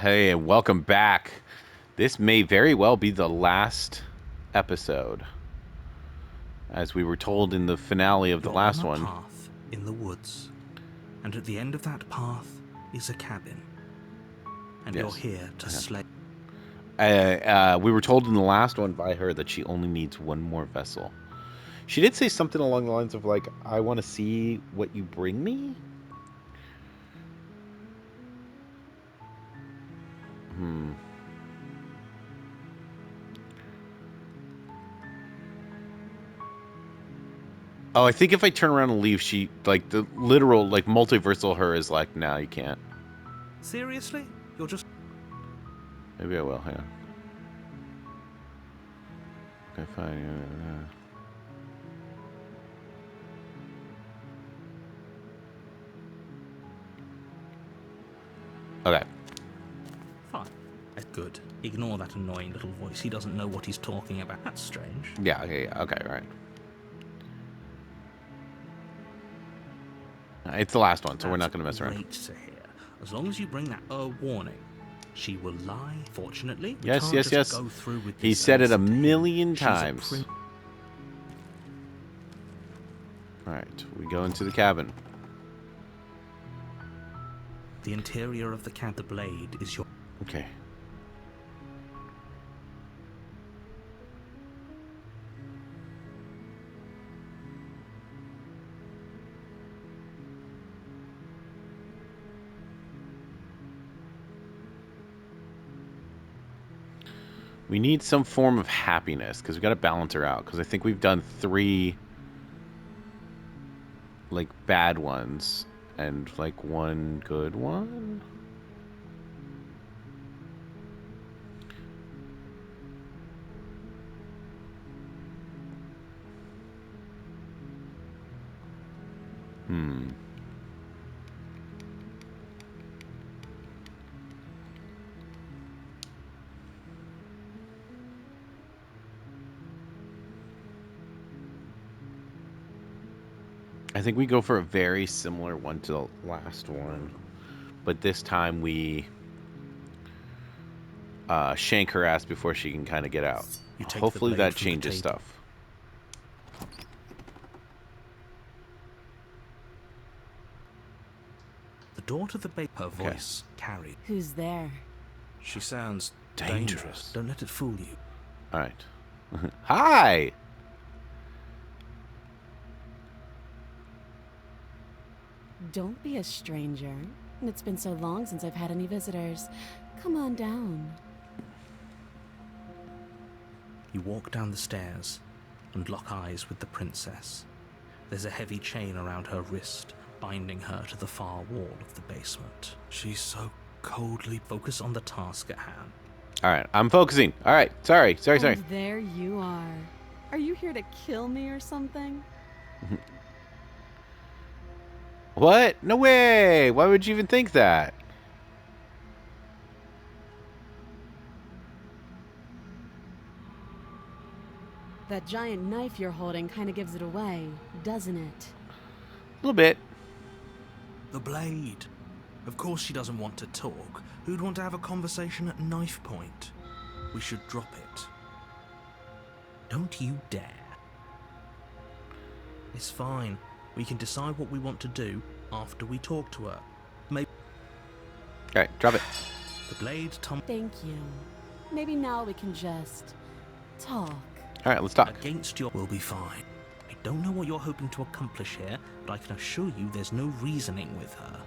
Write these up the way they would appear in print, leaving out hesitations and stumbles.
Hey, and welcome back. This may very well be the last episode, as we were told in the finale of the You're last on a one. path in the woods, and at the end of that path is a cabin. And Yes. you're here to slay. We were told in the last one by her that she only needs one more vessel. She did say something along the lines of, like, I want to see what you bring me? Oh, I think if I turn around and leave, she, like, the literal, like, multiversal her is like, no, you can't. Seriously? You're just... Maybe I will, hang on. Okay, fine. Okay. Fine. That's good. Ignore that annoying little voice. He doesn't know what he's talking about. That's strange. Yeah, okay, right. It's the last one, so we're not going to mess around. Great to hear. As long as you bring that warning, she will lie. Fortunately, we Yes. can't just go through with He this said it a uncertainty. million She's a times. Alright, we go into the cabin. The interior of the cabin, the blade is your... Okay. We need some form of happiness, because we got to balance her out, because I think we've done 3, like, bad ones, and, like, 1 good one? I think we go for a very similar one to the last one, but this time we shank her ass before she can kind of get out. Hopefully that changes stuff. The door to the bait, her voice carried. Who's there? She sounds Dangerous. Don't let it fool you. Alright. Hi! Don't be a stranger. It's been so long since I've had any visitors. Come on down. You walk down the stairs and lock eyes with the princess. There's a heavy chain around her wrist, binding her to the far wall of the basement. She's so coldly focused on the task at hand. Alright, I'm focusing. Alright, sorry. And there you are. Are you here to kill me or something? What? No way! Why would you even think that? That giant knife you're holding kind of gives it away, doesn't it? A little bit. The blade. Of course she doesn't want to talk. Who'd want to have a conversation at knife point? We should drop it. Don't you dare. It's fine. We can decide what we want to do after we talk to her. Maybe... Alright, drop it. The blade Thank you. Maybe now we can just... talk. Alright, let's talk. Against your... We'll be fine. I don't know what you're hoping to accomplish here, but I can assure you there's no reasoning with her.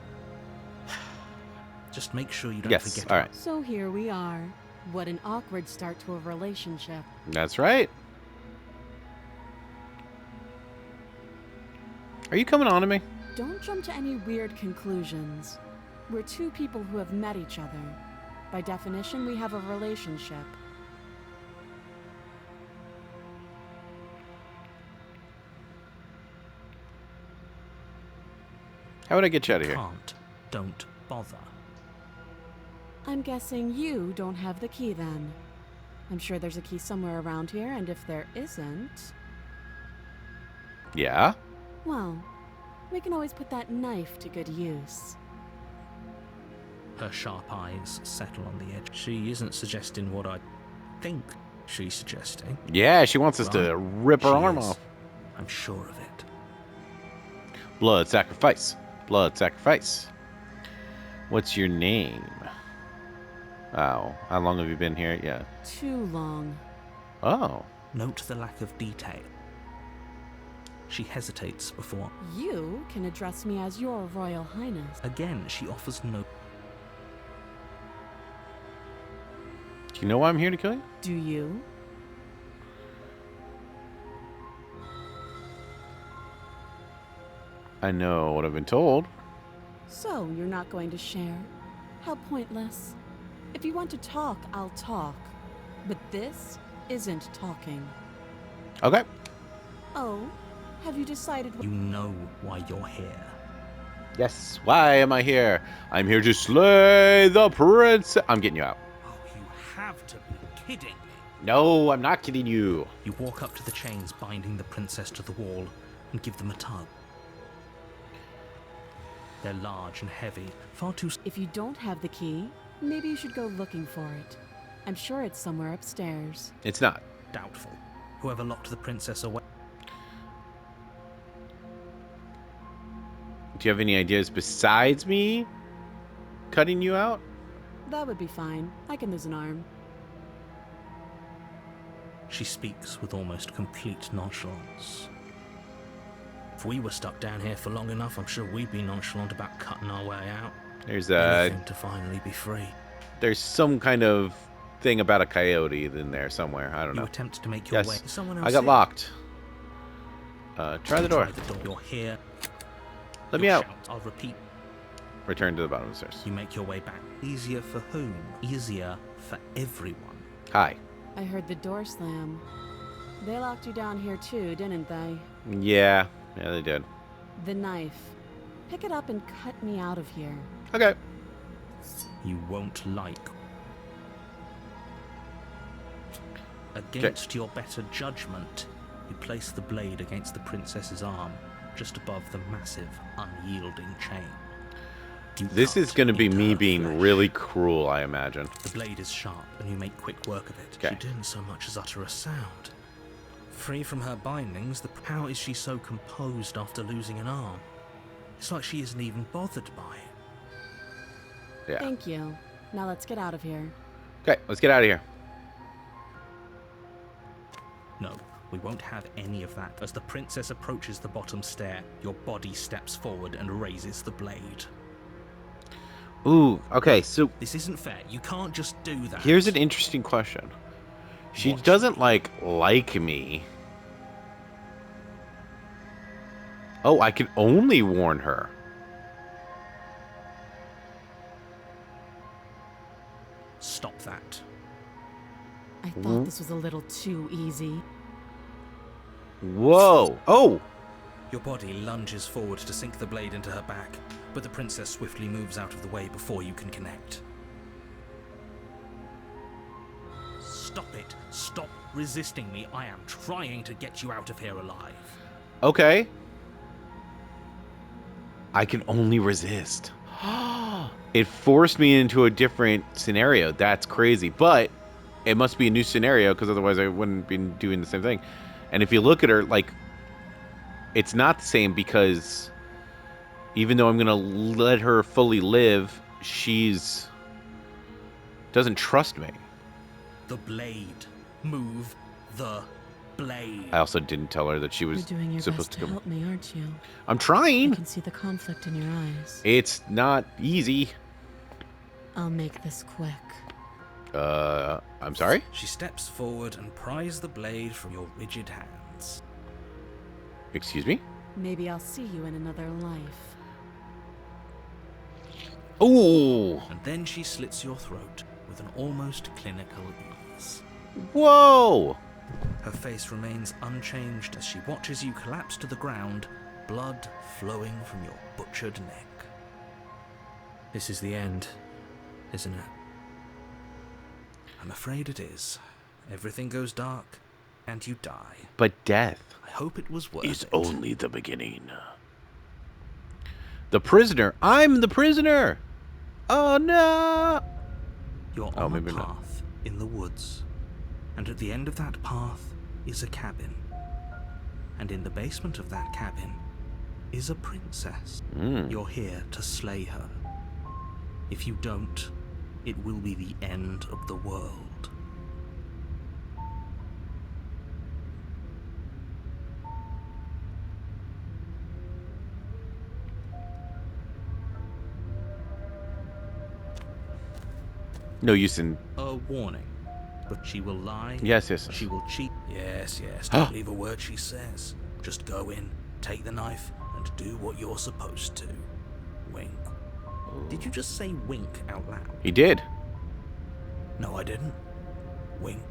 Just make sure you don't forget. Alright. So here we are. What an awkward start to a relationship. That's right. Are you coming on to me? Don't jump to any weird conclusions. We're two people who have met each other. By definition, we have a relationship. How would I get you out of here? Can't. Don't bother. I'm guessing you don't have the key then. I'm sure there's a key somewhere around here, and if there isn't... Yeah? Well, we can always put that knife to good use. Her sharp eyes settle on the edge. She isn't suggesting what I think she's suggesting. Yeah, she wants us to rip her She arm is. off. I'm sure of it. Blood sacrifice. Blood sacrifice. What's your name? Oh, how long have you been here? Yeah. Too long. Oh. Note the lack of detail. She hesitates before. You can address me as your Royal Highness. Again, she offers no. Do you know why I'm here to kill you? Do you? I know what I've been told. So, you're not going to share? How pointless. If you want to talk, I'll talk. But this isn't talking. Okay. Oh, have you decided what... You know why you're here. Yes. Why am I here? I'm here to slay the prince. I'm getting you out. Oh, you have to be kidding me. No, I'm not kidding you. You walk up to the chains binding the princess to the wall and give them a tug. They're large and heavy, far too... If you don't have the key, maybe you should go looking for it. I'm sure it's somewhere upstairs. It's not. Doubtful. Whoever locked the princess away... Do you have any ideas besides me cutting you out? That would be fine. I can lose an arm. She speaks with almost complete nonchalance. If we were stuck down here for long enough, I'm sure we'd be nonchalant about cutting our way out. There's Anything to finally be free. there's some kind of thing about a coyote in there somewhere. I don't You know. attempt to make your Yes. way. Is someone else I got here? locked. Try the door. Try the door. You're here. Let me You'll out. shout. I'll repeat. Return to the bottom of the stairs. You make your way back. Easier for whom? Easier for everyone. Hi. I heard the door slam. They locked you down here too, didn't they? Yeah. Yeah, they did. The knife. Pick it up and cut me out of here. Okay. You won't like. Against your better judgment, you place the blade against the princess's arm, just above the massive, unyielding chain. You This cut is going to be into me her being flesh. really cruel, I imagine. The blade is sharp, and you make quick work of it. Okay. She didn't so much as utter a sound. Free from her bindings, how is she so composed after losing an arm? It's like she isn't even bothered by it. Yeah. Thank you. Now let's get out of here. Okay, let's get out of here. No, we won't have any of that. As the princess approaches the bottom stair, your body steps forward and raises the blade. Ooh, okay, so This isn't fair. You can't just do that. here's an interesting question. She What? doesn't like me. Oh, I can only warn her. Stop that. I thought this was a little too easy. Whoa. Oh. Your body lunges forward to sink the blade into her back, but the princess swiftly moves out of the way before you can connect. Stop it. Stop resisting me. I am trying to get you out of here alive. Okay. I can only resist. It forced me into a different scenario. That's crazy. But it must be a new scenario because otherwise I wouldn't be doing the same thing. And if you look at her, like, it's not the same because even though I'm going to let her fully live, she's doesn't trust me. The blade. Move the blade. I also didn't tell her that she You're was doing your supposed best to to come. help me, aren't you? I'm I trying. can see the conflict in your eyes. It's not easy. I'll make this quick. I'm sorry? She steps forward and pries the blade from your rigid hands. Excuse me? Maybe I'll see you in another life. Ooh! And then she slits your throat with an almost clinical ease. Whoa! Her face remains unchanged as she watches you collapse to the ground, blood flowing from your butchered neck. This is the end, isn't it? I'm afraid it is. Everything goes dark, and you die. But death I hope it was worth is it. only the beginning. The prisoner. I'm the prisoner! Oh no! You're Oh, on a maybe not. path in the woods, and at the end of that path is a cabin. And in the basement of that cabin is a princess. You're here to slay her. If you don't, it will be the end of the world. No use in. A warning, but she will lie. Yes, yes. She will cheat. Yes, don't believe a word she says. Just go in, take the knife, and do what you're supposed to. Wink. Did you just say wink out loud? He did. No, I didn't. Wink.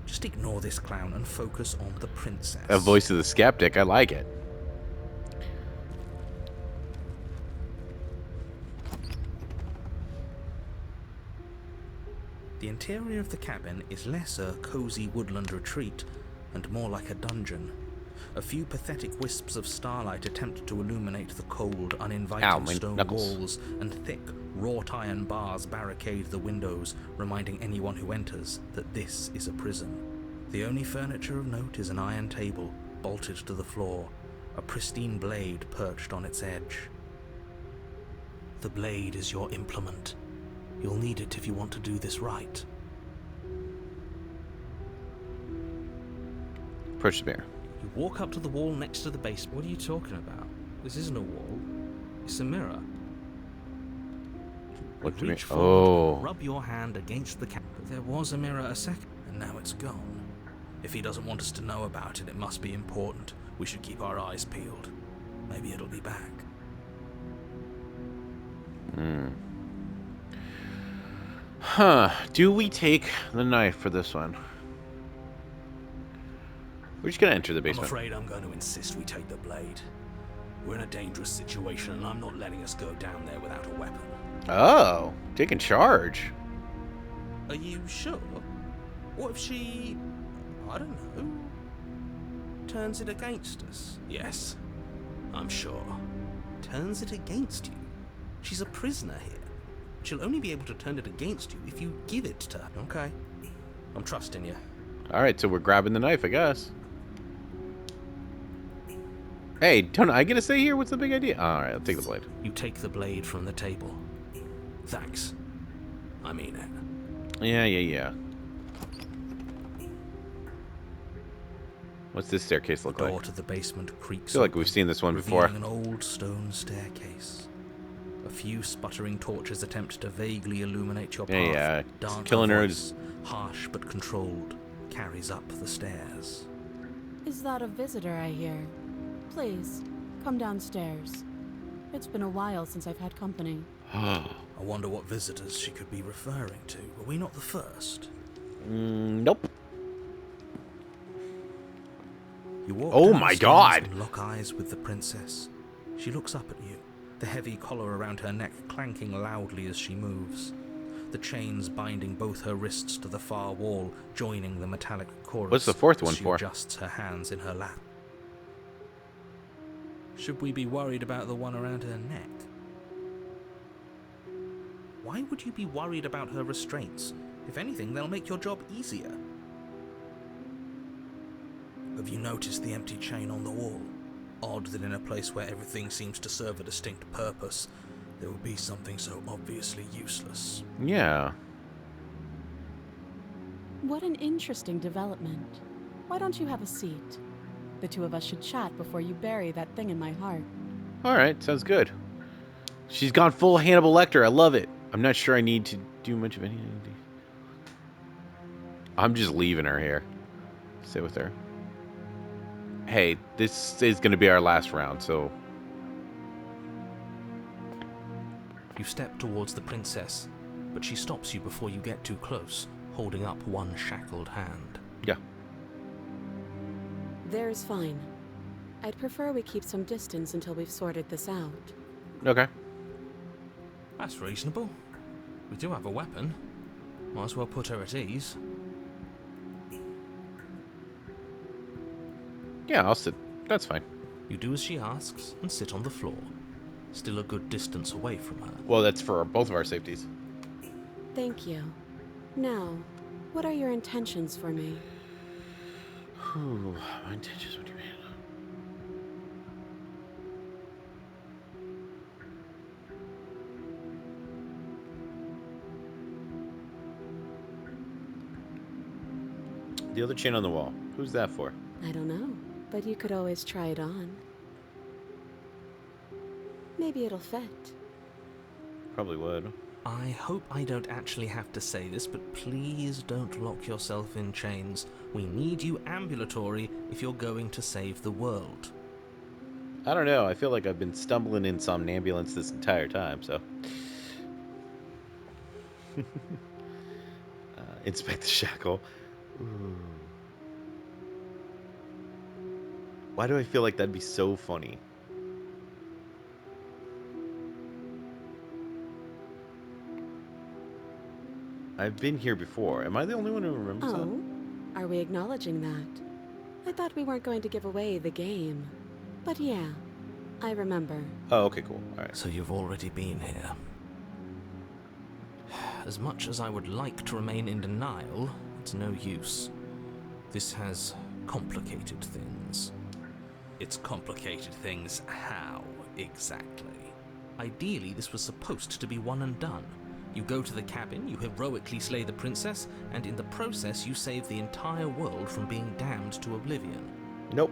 Just ignore this clown and focus on the princess. A voice of the skeptic. I like it. The interior of the cabin is less a cozy woodland retreat and more like a dungeon. A few pathetic wisps of starlight attempt to illuminate the cold, uninviting Ow, my stone knuckles. walls, and thick, wrought iron bars barricade the windows, reminding anyone who enters that this is a prison. The only furniture of note is an iron table, bolted to the floor, a pristine blade perched on its edge. The blade is your implement. You'll need it if you want to do this right. Approach the mirror. You walk up to the wall next to the basement. What are you talking about? This isn't a wall. It's a mirror. Look to You me. reach forward, Oh. rub your hand against the cap. There was a mirror a second, and now it's gone. If he doesn't want us to know about it, it must be important. We should keep our eyes peeled. Maybe it'll be back. Huh. Do we take the knife for this one? We're just gonna enter the I'm basement. afraid I'm going to insist we take the blade. We're in a dangerous situation, and I'm not letting us go down there without a weapon. Oh, taking charge. Are you sure? What if she... I don't know... turns it against us? Yes, I'm sure. Turns it against you? She's a prisoner here. She'll only be able to turn it against you if you give it to her. Okay. I'm trusting you. All right, so we're grabbing the knife, I guess. Hey, don't I get to stay here? What's the big idea? All right, I'll take the blade. You take the blade from the table. Thanks. I mean it. Yeah. What's this staircase look Door like? to the basement creaks I feel like open, we've seen this one before. revealing an old stone staircase. A few sputtering torches attempt to vaguely illuminate your path. Yeah. Dark Killing her voice, harsh but controlled, carries up the stairs. Is that a visitor I hear? Please, come downstairs. It's been a while since I've had company. I wonder what visitors she could be referring to. Were we not the first? Nope. You walk Oh down my the stairs God. and lock eyes with the princess. She looks up at you, the heavy collar around her neck clanking loudly as she moves. The chains binding both her wrists to the far wall, joining the metallic chorus. What's the fourth as one she for? adjusts her hands in her lap. Should we be worried about the one around her neck? Why would you be worried about her restraints? If anything, they'll make your job easier. Have you noticed the empty chain on the wall? Odd that in a place where everything seems to serve a distinct purpose, there would be something so obviously useless. Yeah. What an interesting development. Why don't you have a seat? The two of us should chat before you bury that thing in my heart. All right, sounds good. She's gone full Hannibal Lecter. I love it. I'm not sure I need to do much of anything. I'm just leaving her here. Sit with her. Hey, this is going to be our last round, so... You step towards the princess, but she stops you before you get too close, holding up one shackled hand. Yeah. There's fine. I'd prefer we keep some distance until we've sorted this out. Okay. That's reasonable. We do have a weapon. Might as well put her at ease. Yeah, I'll sit. That's fine. You do as she asks and sit on the floor. still a good distance away from her. Well, that's for both of our safeties. Thank you. Now, what are your intentions for me? Whew, my intentions, what do you mean? The other chain on the wall. Who's that for? I don't know, but you could always try it on. Maybe it'll fit. Probably would. I hope I don't actually have to say this, but please don't lock yourself in chains. We need you ambulatory if you're going to save the world. I don't know. I feel like I've been stumbling in somnambulance this entire time, so. Inspect the shackle. Ooh. Why do I feel like that'd be so funny? I've been here before. Am I the only one who remembers that? Oh, are we acknowledging that? I thought we weren't going to give away the game. But yeah, I remember. Oh, okay, cool. All right. So you've already been here. As much as I would like to remain in denial, it's no use. This has complicated things. It's complicated things how, exactly? Ideally, this was supposed to be one and done. You go to the cabin, you heroically slay the princess, and in the process you save the entire world from being damned to oblivion. Nope.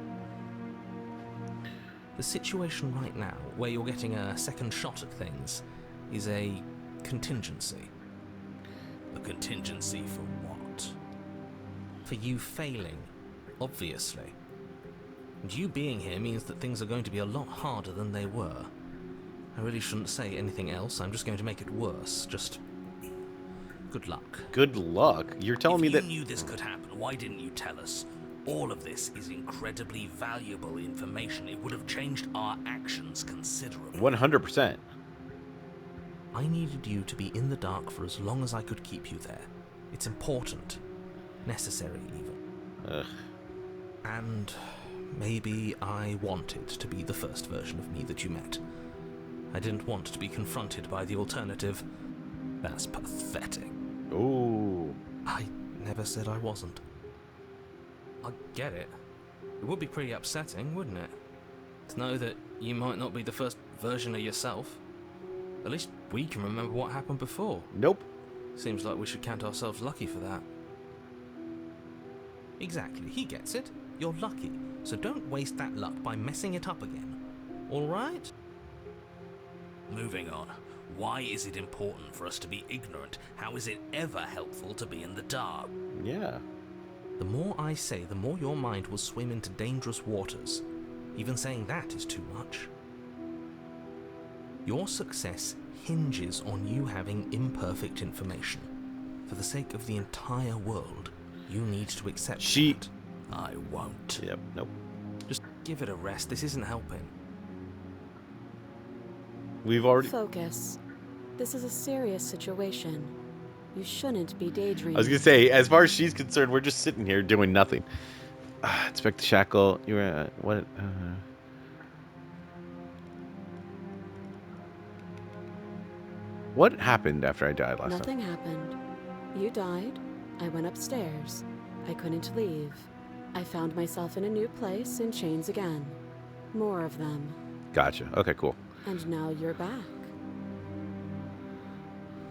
The situation right now, where you're getting a second shot at things, is a contingency. A contingency for what? For you failing, obviously. And you being here means that things are going to be a lot harder than they were. I really shouldn't say anything else, I'm just going to make it worse. Just good luck. Good luck? You're telling me that... If you knew this could happen, why didn't you tell us? All of this is incredibly valuable information. It would have changed our actions considerably. 100%. I needed you to be in the dark for as long as I could keep you there. It's important. Necessary, even. Ugh. And maybe I wanted to be the first version of me that you met. I didn't want to be confronted by the alternative. That's pathetic. Ooh. I never said I wasn't. I get it. It would be pretty upsetting, wouldn't it? To know that you might not be the first version of yourself. At least we can remember what happened before. Nope. Seems like we should count ourselves lucky for that. Exactly, he gets it. You're lucky, so don't waste that luck by messing it up again. Alright? Moving on. Why is it important for us to be ignorant? How is it ever helpful to be in the dark? Yeah. The more I say, the more your mind will swim into dangerous waters. Even saying that is too much. Your success hinges on you having imperfect information. For the sake of the entire world, you need to accept that. I won't. Yep. Nope. Just give it a rest. This isn't helping. We've already... Focus. This is a serious situation. You shouldn't be daydreaming. I was gonna say, as far as she's concerned, we're just sitting here doing nothing. Inspect the shackle. You were what? What happened after I died last Nothing happened. You died. I went upstairs. I couldn't leave. I found myself in a new place in chains again. More of them. time? Gotcha. Okay, cool. And now you're back.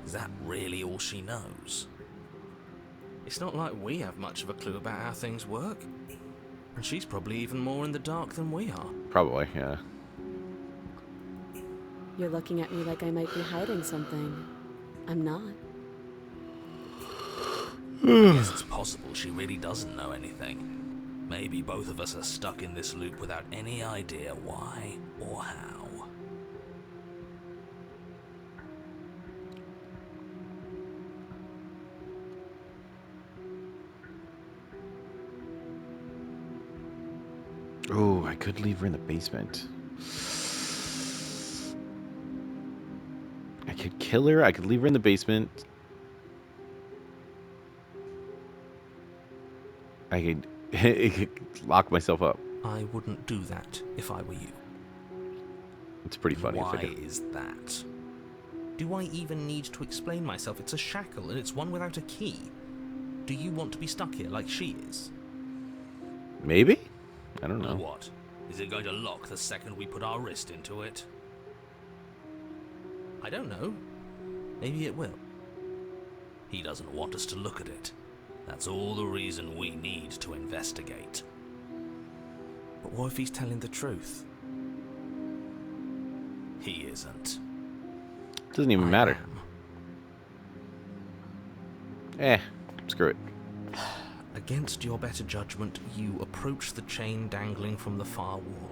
Is that really all she knows? It's not like we have much of a clue about how things work. And she's probably even more in the dark than we are. Probably, yeah. You're looking at me like I might be hiding something. I'm not. I guess it's possible she really doesn't know anything. Maybe both of us are stuck in this loop without any idea why or how. Oh, I could leave her in the basement. I could kill her. I could leave her in the basement. I could lock myself up. I wouldn't do that if I were you. It's pretty funny if I Why do. is that? Do I even need to explain myself? It's a shackle, and it's one without a key. Do you want to be stuck here like she is? Maybe? I don't know. What? Is it going to lock the second we put our wrist into it? I don't know. Maybe it will. He doesn't want us to look at it. That's all the reason we need to investigate. But what if he's telling the truth? He isn't. Doesn't even I matter. am. Screw it. Against your better judgment, you approach the chain dangling from the far wall.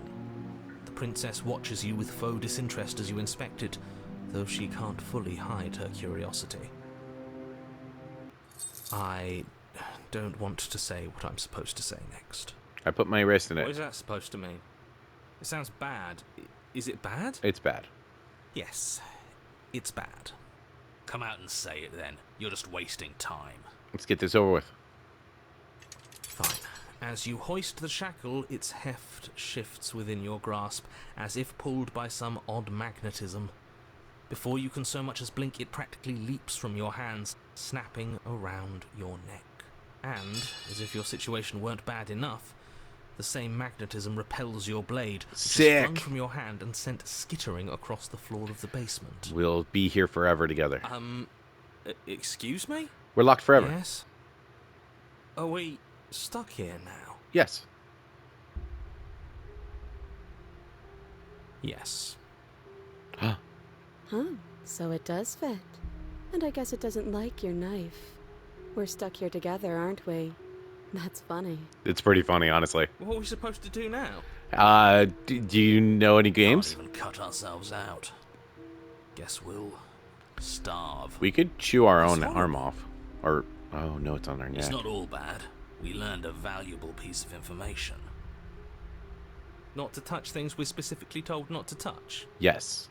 The princess watches you with faux disinterest as you inspect it, though she can't fully hide her curiosity. I don't want to say what I'm supposed to say next. I put my wrist in What it. is that supposed to mean? It sounds bad. Is it bad? It's bad. Yes, it's bad. Come out and say it then. You're just wasting time. Let's get this over with. Fine. As you hoist the shackle, its heft shifts within your grasp, as if pulled by some odd magnetism. Before you can so much as blink, it practically leaps from your hands, snapping around your neck. And, as if your situation weren't bad enough, the same magnetism repels your blade, which is flung Sick. from your hand and sent skittering across the floor of the basement. We'll be here forever together. Excuse me? We're locked forever. Yes? Are we stuck here now? Yes. Yes. Huh, so it does fit. And I guess it doesn't like your knife. We're stuck here together, aren't we? That's funny. It's pretty funny, honestly. What are we supposed to do now? Do you know any games? Can't even cut ourselves out. Guess we'll starve. We could chew our own That's arm off. Or, oh no, it's on our It's neck. not all bad. We learned a valuable piece of information. Not to touch things we're specifically told not to touch? Yes.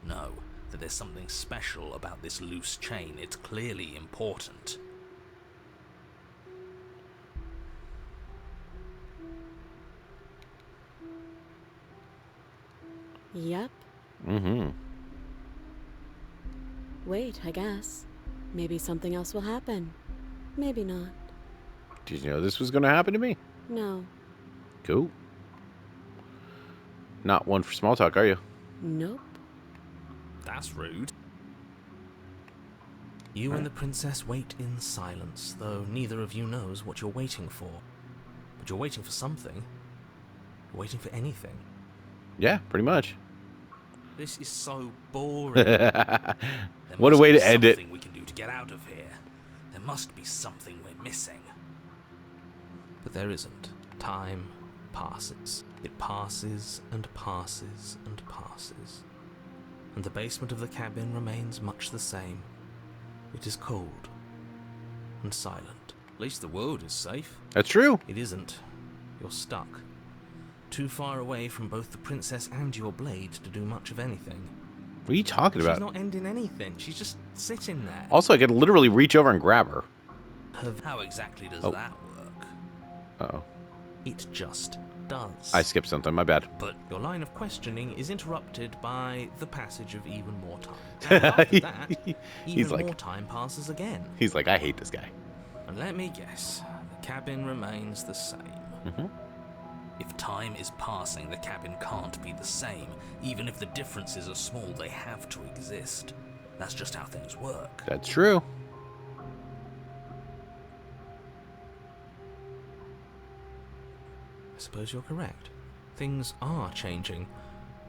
No, that there's something special about this loose chain. It's clearly important. Yep. Mm-hmm. Wait, I guess. Maybe something else will happen. Maybe not. Did you know this was going to happen to me? No. Cool. Not one for small talk, are you? Nope. That's rude. You and the princess wait in silence, though neither of you knows what you're waiting for. But you're waiting for something. You're waiting for anything. Yeah, pretty much. This is so boring. There What a must way be to end it. Something we can do to get out of here. There must be something we're missing. But there isn't. Time passes. It passes and passes and passes. And the basement of the cabin remains much the same. It is cold and silent. At least the world is safe. That's true. It isn't. You're stuck. Too far away from both the princess and your blade to do much of anything. What are you talking about? She's not ending anything. She's just sitting there. Also, I could literally reach over and grab her. How exactly does Oh. that work? Uh-oh. It just does. I skipped something. My bad. But your line of questioning is interrupted by the passage of even more time. And after that, He's even like- more time passes again. He's like, I hate this guy. And let me guess, the cabin remains the same. Mm-hmm. If time is passing, the cabin can't be the same. Even if the differences are small, they have to exist. That's just how things work. That's true. I suppose you're correct. Things are changing.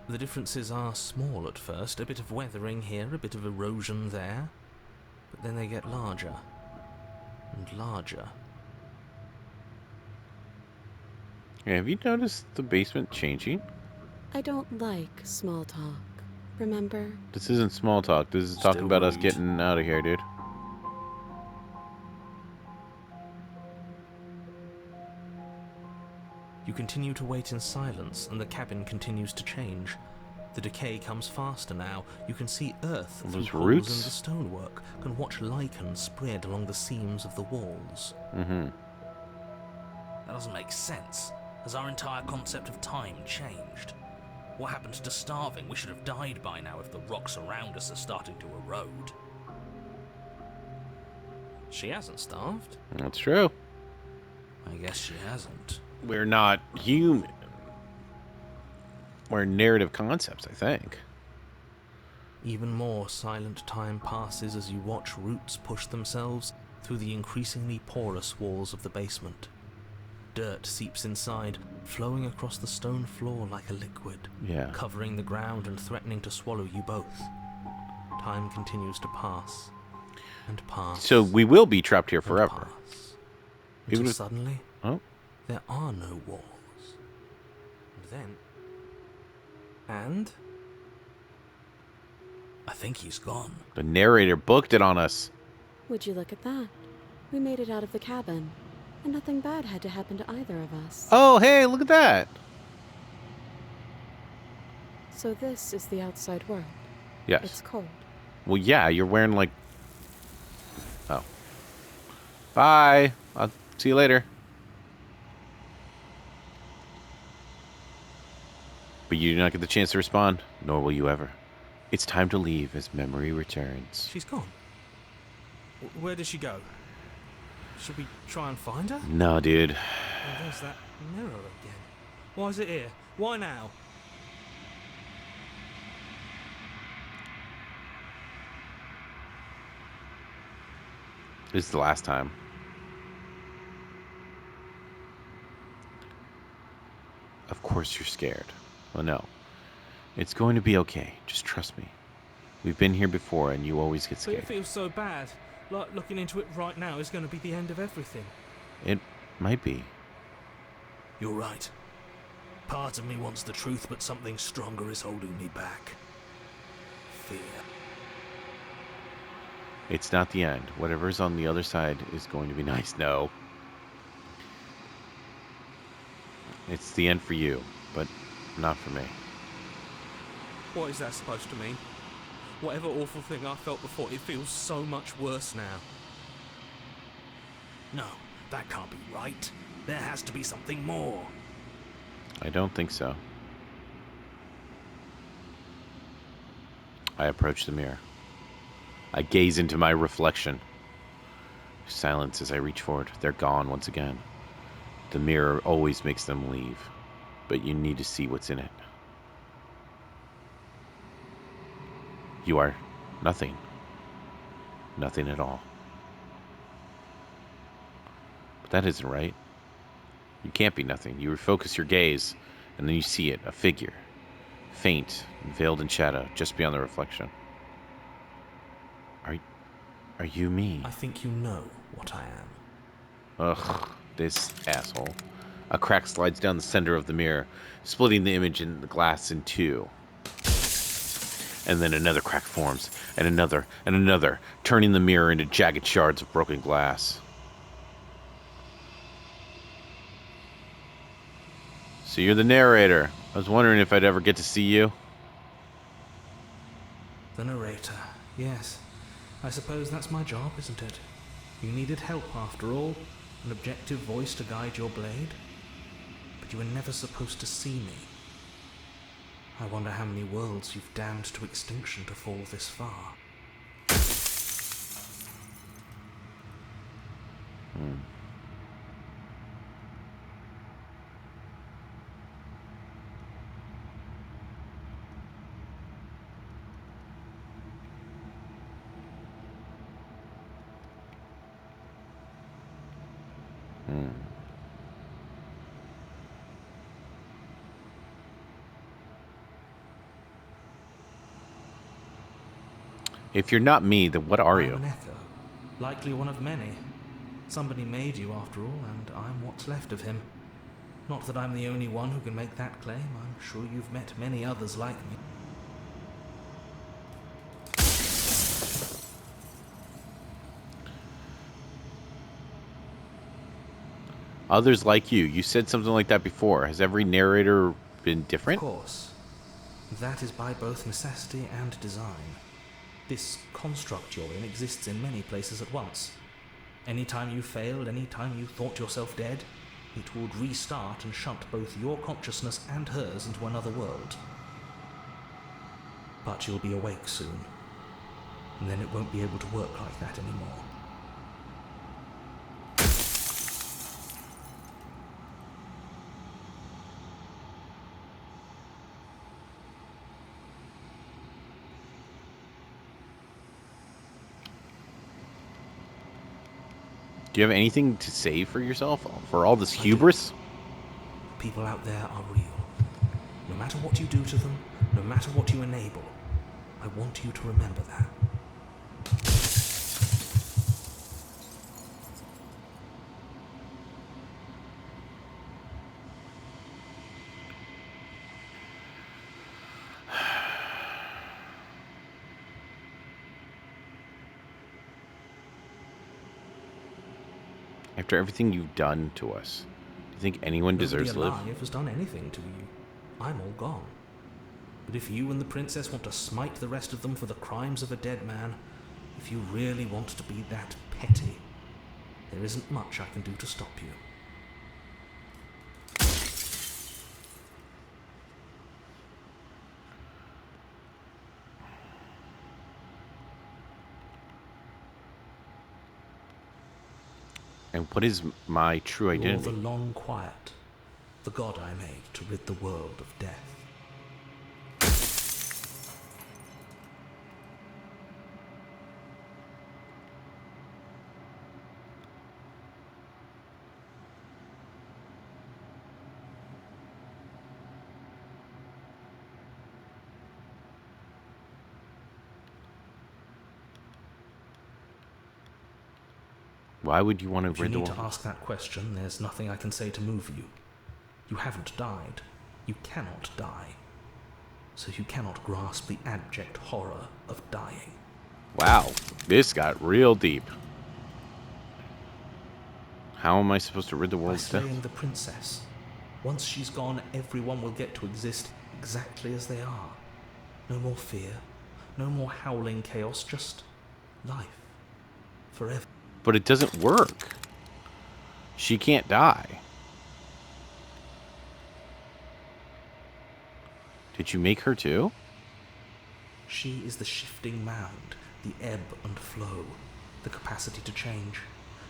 The differences are small at first, a bit of weathering here, a bit of erosion there. But then they get larger and larger. Yeah, have you noticed the basement changing? I don't like small talk. Remember? This isn't small talk. This is talking Still about us rude. getting out of here, dude. You continue to wait in silence, and the cabin continues to change. The decay comes faster now. You can see earth All through those holes roots? in the stonework, can watch lichen spread along the seams of the walls. Mm-hmm. That doesn't make sense. Has our entire concept of time changed? What happened to starving? We should have died by now if the rocks around us are starting to erode. She hasn't starved. That's true. I guess she hasn't. We're not human. We're narrative concepts, I think. Even more silent time passes as you watch roots push themselves through the increasingly porous walls of the basement. Dirt seeps inside, flowing across the stone floor like a liquid, Yeah. covering the ground and threatening to swallow you both. Time continues to pass and pass. So we will be trapped here and forever. pass, Even until if- suddenly Oh, there are no walls. And I think he's gone. the narrator booked it on us. Would you look at that? We made it out of the cabin, and nothing bad had to happen to either of us. Oh, hey, look at that. So this is the outside world. Yes. It's cold. Well, yeah, you're wearing like... Oh. Bye. I'll see you later. But you do not get the chance to respond, nor will you ever. It's time to leave as memory returns. She's gone. Where did she go? Should we try and find her? No, dude. Oh, there's that mirror again. Why is it here? Why now? This is the last time. Of course you're scared. Well, no. It's going to be okay. Just trust me. We've been here before, and you always get But scared. it feels so bad. Like looking into it right now is going to be the end of everything. It might be. You're right. Part of me wants the truth, but something stronger is holding me back. Fear. It's not the end. Whatever's on the other side is going to be nice. No. It's the end for you, but not for me. What is that supposed to mean? Whatever awful thing I felt before, it feels so much worse now. No, that can't be right. There has to be something more. I don't think so. I approach the mirror. I gaze into my reflection. Silence as I reach forward. They're gone once again. The mirror always makes them leave, but you need to see what's in it. You are nothing. Nothing at all. But that isn't right. You can't be nothing. You refocus your gaze, and then you see it, a figure. Faint and veiled in shadow, just beyond the reflection. Are you me? I think you know what I am. Ugh, this asshole. A crack slides down the center of the mirror, splitting the image in the glass in two. And then another crack forms, and another, turning the mirror into jagged shards of broken glass. So you're the narrator. I was wondering if I'd ever get to see you. The narrator, yes. I suppose that's my job, isn't it? You needed help after all, an objective voice to guide your blade. But you were never supposed to see me. I wonder how many worlds you've damned to extinction to fall this far. If you're not me, then what are I'm you? an echo, likely one of many. Somebody made you after all, and I'm what's left of him. Not that I'm the only one who can make that claim. I'm sure you've met many others like me. Others like you. You said something like that before. Has every narrator been Of different? course. That is by both necessity and design. This construct you're in exists in many places at once. Anytime you failed, anytime you thought yourself dead, it would restart and shunt both your consciousness and hers into another world. But you'll be awake soon, and then it won't be able to work like that anymore. Do you have anything to say for yourself? For all this hubris? People out there are real. No matter what you do to them, no matter what you enable, I want you to remember that. After everything you've done to us, do you think anyone deserves to live? Nobody alive has done anything to you. I'm all gone. But if you and the princess want to smite the rest of them for the crimes of a dead man, if you really want to be that petty, there isn't much I can do to stop you. And what is my true identity? You're the long quiet, the god I made to rid the world of death. Why would you want to If you rid the need world? to ask that question, there's nothing I can say to move you. You haven't died. You cannot die. So you cannot grasp the abject horror of dying. Wow, this got real deep. How am I supposed to rid the By world of death? slaying the princess. Once she's gone, everyone will get to exist exactly as they are. No more fear, no more howling chaos, just life. Forever. But it doesn't work. She can't die. Did you make her too? She is the shifting mound, the ebb and flow, the capacity to change.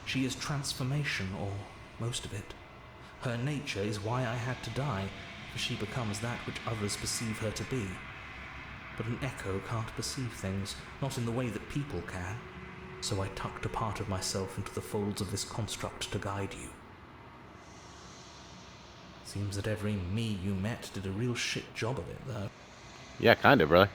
She is transformation, or most of it. Her nature is why I had to die, for she becomes that which others perceive her to be. But an echo can't perceive things, not in the way that people can. So I tucked a part of myself into the folds of this construct to guide you. Seems that every me you met did a real shit job of it, though. Yeah, kind of, brother.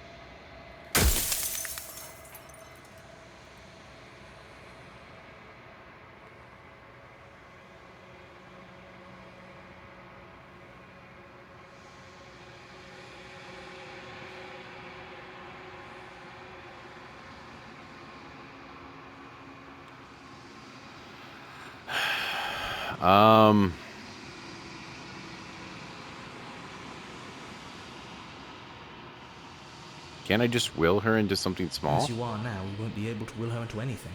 Can't I just will her into something small? As you are now, you won't be able to will her into anything.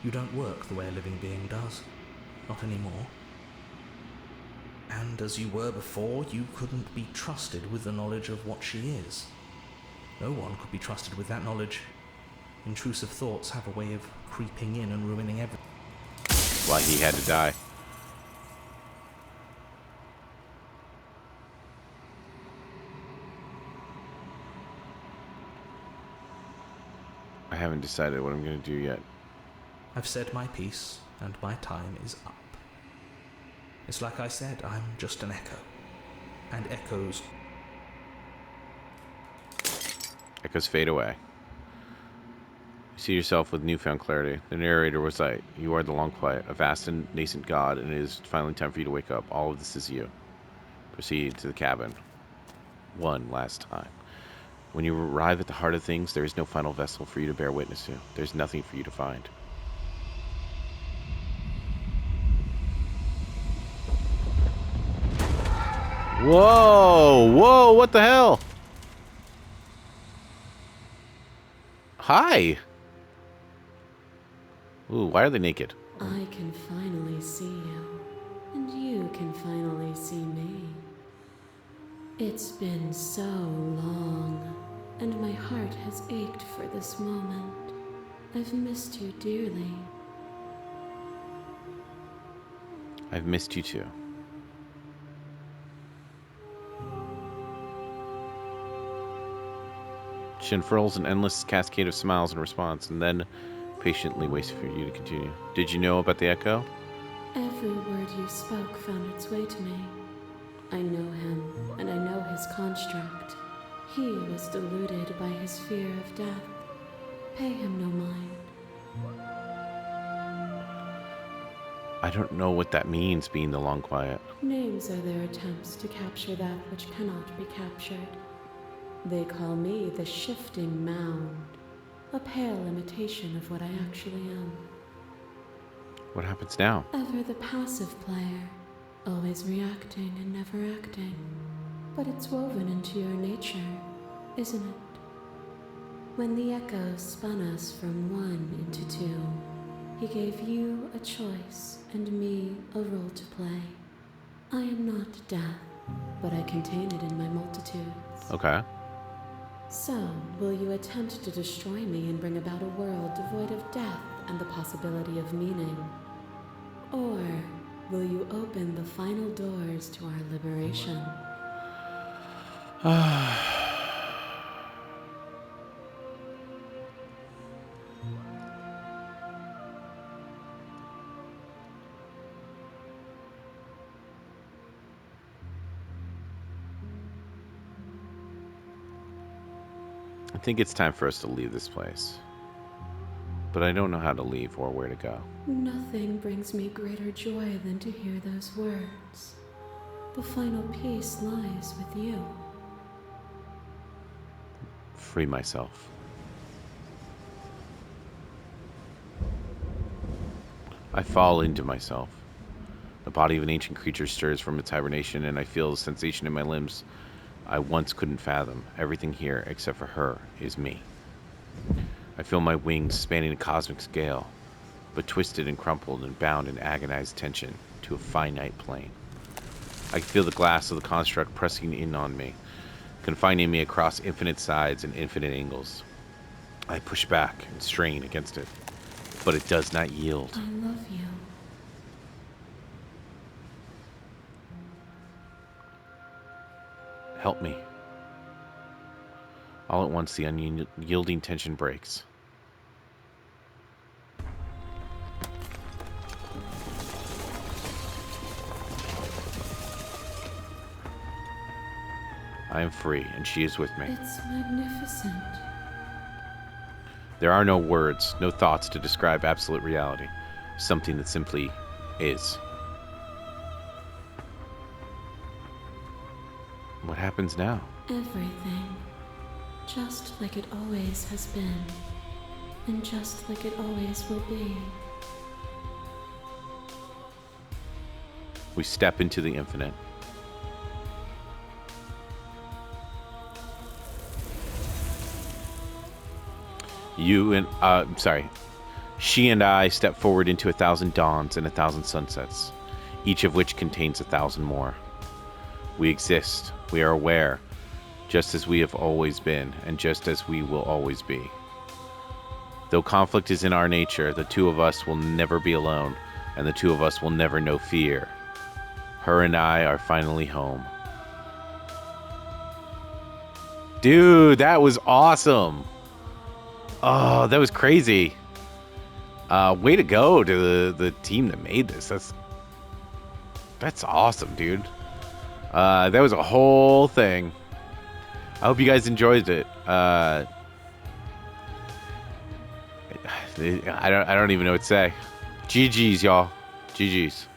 You don't work the way a living being does. Not anymore. And as you were before, you couldn't be trusted with the knowledge of what she is. No one could be trusted with that knowledge. Intrusive thoughts have a way of creeping in and ruining everything. Why he had to die. I haven't decided what I'm going to do yet. I've said my piece, and my time is up. It's like I said, I'm just an echo. And echoes... Echoes fade away. You see yourself with newfound clarity. The narrator was right. You are the long quiet, a vast and nascent god, and it is finally time for you to wake up. All of this is you. Proceed to the cabin. One last time. When you arrive at the heart of things, there is no final vessel for you to bear witness to. There's nothing for you to find. Whoa! Whoa! What the hell? Hi! Ooh, why are they naked? I can finally see you, and you can finally see me. It's been so long. and my heart has ached for this moment. I've missed you dearly. I've missed you too. She unfurls an endless cascade of smiles in response, and then patiently waits for you to continue. Did you know about the echo? Every word you spoke found its way to me. I know him, and I know his construct. He was deluded by his fear of death. Pay him no mind. I don't know what that means, being the long quiet. Names are their attempts to capture that which cannot be captured. They call me the Shifting Mound, a pale imitation of what I actually am. What happens now? Ever the passive player, always reacting and never acting. But it's woven into your nature, isn't it? When the echo spun us from one into two, he gave you a choice and me a role to play. I am not death, but I contain it in my multitudes. Okay. So, will you attempt to destroy me and bring about a world devoid of death and the possibility of meaning? Or will you open the final doors to our liberation? I think it's time for us to leave this place. But I don't know how to leave or where to go. Nothing brings me greater joy than to hear those words. The final piece lies with you. Free myself. I fall into myself. The body of an ancient creature stirs from its hibernation, and I feel a sensation in my limbs I once couldn't fathom. Everything here, except for her, is me. I feel my wings spanning a cosmic scale, but twisted and crumpled and bound in agonized tension to a finite plane. I can feel the glass of the construct pressing in on me, confining me across infinite sides and infinite angles. I push back and strain against it, but it does not yield. I love you. Help me. All at once, the unyielding tension breaks. I am free, and she is with me. It's magnificent. There are no words, no thoughts to describe absolute reality. Something that simply is. What happens now? Everything. Just like it always has been. And just like it always will be. We step into the infinite. She and I step forward into 1,000 dawns and 1,000 sunsets, each of which contains 1,000 more. We exist, we are aware, just as we have always been, and just as we will always be. Though conflict is in our nature, the two of us will never be alone, and the two of us will never know fear. Her and I are finally home. Dude, that was awesome! Oh, that was crazy. Way to go to the team that made this. That's awesome, dude. That was a whole thing. I hope you guys enjoyed it. I don't even know what to say. GG's, y'all. GG's.